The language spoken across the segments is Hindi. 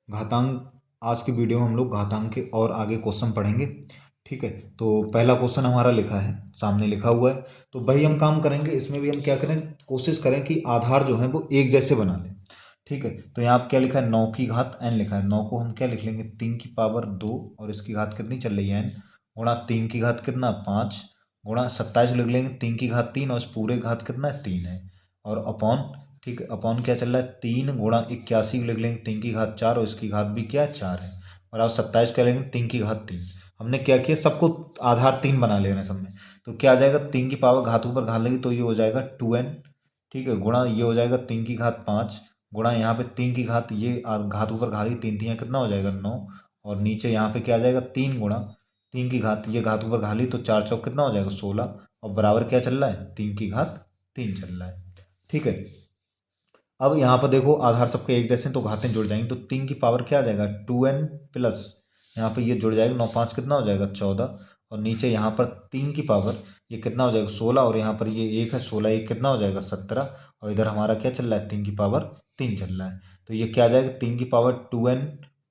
घातांक। आज की वीडियो में हम लोग घातांक के और आगे क्वेश्चन पढ़ेंगे। ठीक है, तो पहला क्वेश्चन हमारा लिखा है, सामने लिखा हुआ है। तो वही हम काम करेंगे, इसमें भी हम क्या करें, कोशिश करें कि आधार जो है वो एक जैसे बना लें। ठीक है, तो यहाँ क्या लिखा है, 9 की घात n लिखा है। 9 को हम क्या लिख लेंगे, 3 की पावर 2 और इसकी घात कितनी चल रही है n, गुणा 3 की घात कितना 5, गुणा 27 लिख लेंगे 3 की घात 3 और इस पूरे घात कितना है 3 है, और अपॉन। ठीक है, अपॉन क्या चल रहा है, 3 गुणा 81 लिख लेंगे 3 की घात 4 और इसकी घात भी क्या है 4 है, और आप 27 क्या लेंगे 3 की घात 3। हमने क्या किया, सबको आधार 3 बना ले रहे हैं सब में। तो क्या आ जाएगा, 3 की पावर घात ऊपर घात लगी तो ये हो जाएगा 2n। ठीक है, गुणा ये हो जाएगा 3 की घात 5, गुणा यहाँ पे 3 की घात, ये घात ऊपर घात लगी 3 3 कितना हो जाएगा 9, और नीचे यहाँ पे क्या आ जाएगा 3 गुणा 3 की घात, ये घात ऊपर घात ली तो 4 चौक कितना हो जाएगा 16, और बराबर क्या चल रहा है 3 की घात 3 चल रहा है। ठीक है, अब यहाँ पर देखो आधार सबके एक जैसे हैं, तो घातें जुड़ जाएंगी। तो 3 की पावर क्या आ जाएगा 2n प्लस, यहाँ पे ये जुड़ जाएगा 9 5 कितना हो जाएगा 14, और नीचे यहाँ पर 3 की पावर ये कितना हो जाएगा 16, और यहाँ पर ये 1 है 16 1 कितना हो जाएगा 17, और इधर हमारा क्या चल रहा है 3 की पावर 3 चल रहा है। तो ये क्या आ जाएगा, 3 की पावर 2n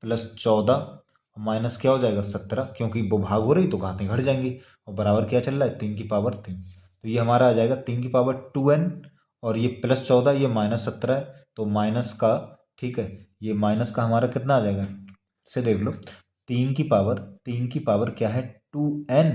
प्लस 14 माइनस क्या हो जाएगा 17, क्योंकि वो भाग हो रही तो घातें घट जाएंगी, और बराबर क्या चल रहा है 3 की पावर 3। तो ये हमारा आ जाएगा 3 की पावर 2n, और ये प्लस 14 ये माइनस 17 है, तो माइनस का, ठीक है, ये माइनस का हमारा कितना आ जाएगा, से देख लो, 3 की पावर क्या है 2n,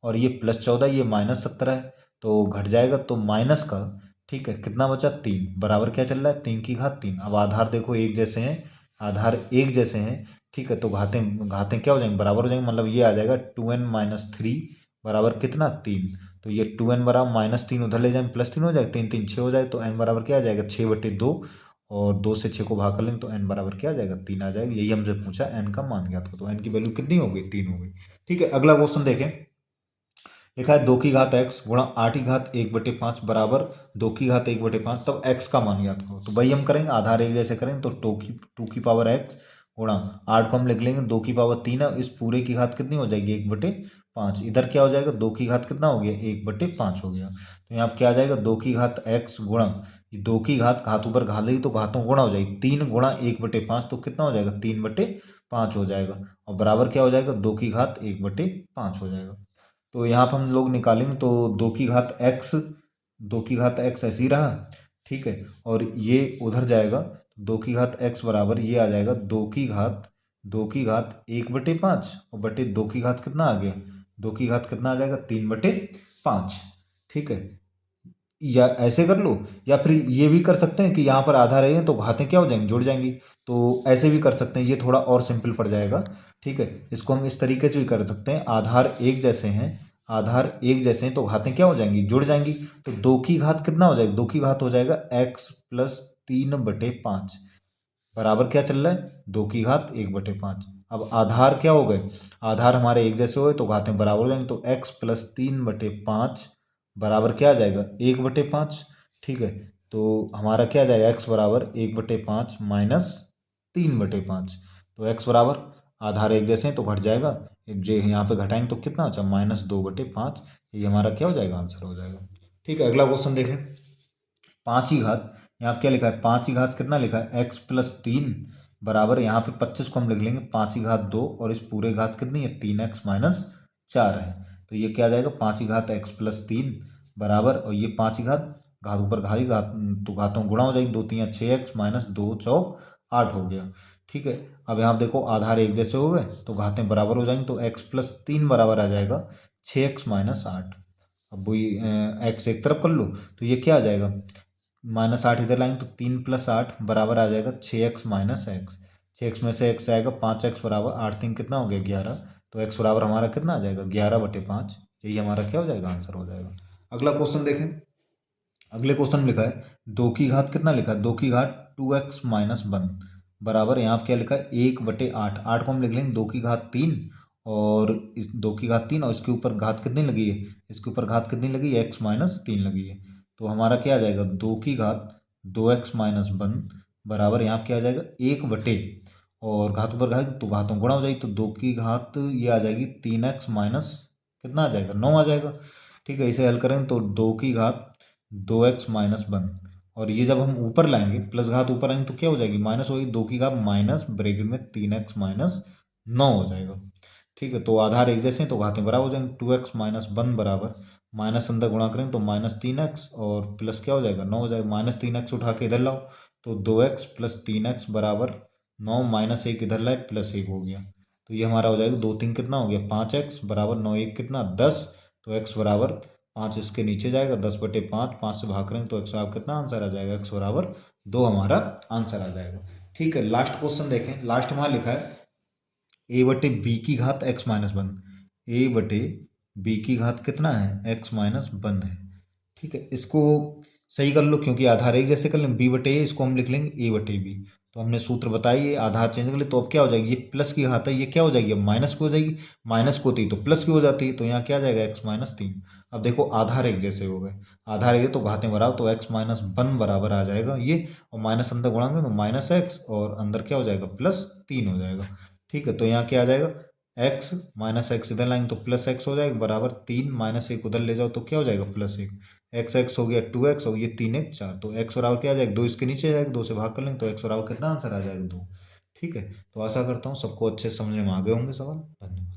और ये प्लस 14 ये माइनस 17 है, तो घट जाएगा तो माइनस का, ठीक है, कितना बचा 3, बराबर क्या चल रहा है 3 की घात 3। अब आधार देखो एक जैसे हैं, आधार एक जैसे हैं, ठीक है, तो घातें घातें क्या हो जाएंगी, बराबर हो जाएंगे, मतलब ये आ जाएगा 2n-3 बराबर कितना 3। तो ये 2n बराबर -3 उधर ले जाएंगे, +3 हो जाएगा, 3 3 6 हो जाए, तो n बराबर क्या आ जाएगा 6/2, और 2 से 6 को भाग कर लेंगे तो n बराबर क्या आ जाएगा 3 आ जाएगा। यही हमसे पूछा n का मान ज्ञात करो, तो n की वैल्यू कितनी हो गई 3 हो गई। ठीक है, अगला क्वेश्चन देखें, लिखा है 2 की घात x गुणा 8 की घात 1/5 बराबर 2 की घात 1/5, तब x का मान ज्ञात करो। तो वही हम करेंगे, आधार एक जैसे करेंगे, तो 2 की पावर x गुणा 8 को हम लिख लेंगे 2 की पावर 3 है, इस पूरे की घात कितनी हो जाएगी 1/5, इधर क्या हो जाएगा 2 की घात कितना हो गया 1/5 हो गया। तो यहाँ पर क्या आ जाएगा 2 की घात x गुणा 2 की घात, घात ऊपर घात लगी तो घातों गुणा हो जाएगी, 3 गुणा 1/5 तो कितना हो जाएगा 3/5 हो जाएगा, और बराबर क्या हो जाएगा 2 की घात 1/5 हो जाएगा। तो यहाँ पर हम लोग निकालेंगे तो 2 की घात x ऐसे ही रहा। ठीक है, और ये उधर जाएगा, 2 की घात x बराबर ये आ जाएगा 2 की घात 1/5, और बटे 2 की घात कितना आ गया, 2 की घात कितना आ जाएगा 3/5। ठीक है, या ऐसे कर लो, या फिर ये भी कर सकते हैं कि यहाँ पर आधा रहे तो घातें क्या हो जाएंगी जुड़ जाएंगी, तो ऐसे भी कर सकते हैं, ये थोड़ा और सिंपल पड़ जाएगा। ठीक है, इसको हम इस तरीके से भी कर सकते हैं, आधार एक जैसे हैं, आधार एक जैसे हैं तो घातें क्या हो जाएंगी जुड़ जाएंगी। तो 2 की घात कितना हो जाएगा, 2 की घात हो जाएगा x+3/5 बराबर क्या चल रहा है 2 की घात 1/5। अब आधार क्या हो गए, आधार हमारे एक जैसे हो गए तो घातें बराबर हो जाएंगे, तो x+3/5 बराबर क्या आ जाएगा 1/5। ठीक है, तो हमारा क्या आ जाएगा x बराबर 1/5 -3/5, तो x बराबर, आधार एक जैसे हैं तो घट जाएगा, जो यहाँ पे घटाएंगे तो कितना अच्छा -2/5, ये हमारा क्या हो जाएगा आंसर हो जाएगा। ठीक है, अगला क्वेश्चन देखें, 5 की घात, यहाँ पे क्या लिखा है 5 की घात कितना लिखा है x+3 बराबर, यहाँ पे 25 को हम लिख लेंगे 5 की घात 2, और इस पूरे घात कितनी है 3x-4 है, तो ये क्या आ जाएगा 5 की घात x+3 बराबर, और ये 5 की घात, घात ऊपर घाई घात, तो घातों गुणा हो जाएगी, 2 3 6x -2 चौक 8 हो गया। ठीक है, अब यहाँ पे देखो आधार एक जैसे हो गए तो घातें बराबर हो जाएंगी, तो x+3 बराबर आ जाएगा 6x-8। अब वही एक्स एक तरफ कर लो, तो ये क्या आ जाएगा -8 इधर लाएंगे तो 3+8 बराबर आ जाएगा 6x-x। 6x में से x आएगा 5x बराबर 8 3 कितना हो गया 11, तो x बराबर हमारा कितना आ जाएगा 11/5, यही हमारा क्या हो जाएगा आंसर हो जाएगा। अगला क्वेश्चन देखें, अगले क्वेश्चन में लिखा है 2 की घात कितना लिखा है 2 की घात 2x-1 बराबर, यहाँ पे क्या लिखा है 1/8, 8 को हम लिख लेंगे 2 की घात 3, और इस 2 की घात 3 और इसके ऊपर घात कितनी लगी है, इसके ऊपर घात कितनी लगी है x-3 लगी है, तो हमारा क्या आ जाएगा 2 की घात 2x-1 बराबर, यहाँ पे क्या आ जाएगा 1/, और घात ऊपर घात तो घातों गुणा हो जाएगी, तो 2 की घात ये आ जाएगी 3x माइनस कितना आ जाएगा 9 आ जाएगा। ठीक है, इसे हल करें तो 2 की घात 2x-1 और ये जब हम ऊपर लाएंगे प्लस घात ऊपर आएंगे तो क्या हो जाएगी, माइनस होगी, 2 की घात माइनस ब्रैकेट में 3x माइनस 9 हो जाएगा। ठीक है, तो आधार एक जैसे हैं तो घातें बराबर हो जाएंगे, 2x माइनस 1 बराबर माइनस अंदर गुणा करेंगे तो माइनस 3x और प्लस क्या हो जाएगा 9 हो जाएगा, माइनस 3x उठा के इधर लाओ तो 2x प्लस 3x बराबर 9 माइनस 1 इधर लाए प्लस 1 हो गया। तो ये हमारा हो जाएगा 2 3 कितना हो गया 5x बराबर 9 1 कितना 10। तो x बराबर 5 इसके नीचे जाएगा 10/5, 5 से भाग करेंगे तो x बराबर कितना आंसर आ जाएगा, x बराबर 2 हमारा आंसर आ जाएगा। ठीक है, लास्ट क्वेश्चन देखें, लास्ट में वहाँ लिखा है a/b की घात x माइनस 1, a/b की घात कितना है x माइनस 1 है। ठीक है, इसको सही कर लो क्योंकि आधार एक जैसे कर लें, b/a इसको हम लिख लेंगे a/b। तो हमने सूत्र बताइए आधार चेंज कर ले तो अब क्या हो जाएगी, ये प्लस की घात है ये क्या हो जाएगी, अब माइनस की हो जाएगी, माइनस को होती तो प्लस की हो जाती है, तो यहाँ क्या आ जाएगा x माइनस 3। अब देखो आधार एक जैसे हो गए, आधार एक है तो घातें बराबर, तो x माइनस 1 बराबर आ जाएगा ये, और माइनस अंदर गुणाएंगे तो माइनस x और अंदर क्या हो जाएगा प्लस 3 हो जाएगा। ठीक है, तो यहाँ क्या आ जाएगा x माइनस एक्स इधर लाएंगे तो प्लस एक्स हो जाएगा बराबर 3 माइनस 1 उधर ले जाओ तो क्या हो जाएगा प्लस 1, एक्स एक्स हो गया 2x और ये 3 1 4, तो x बराबर क्या आ जाएगा 2 इसके नीचे जाएगा, 2 से भाग कर लेंगे तो x बराबर कितना आंसर आ जाएगा 2। ठीक है, तो आशा करता हूँ सबको अच्छे समझ में आ गए होंगे सवाल। धन्यवाद।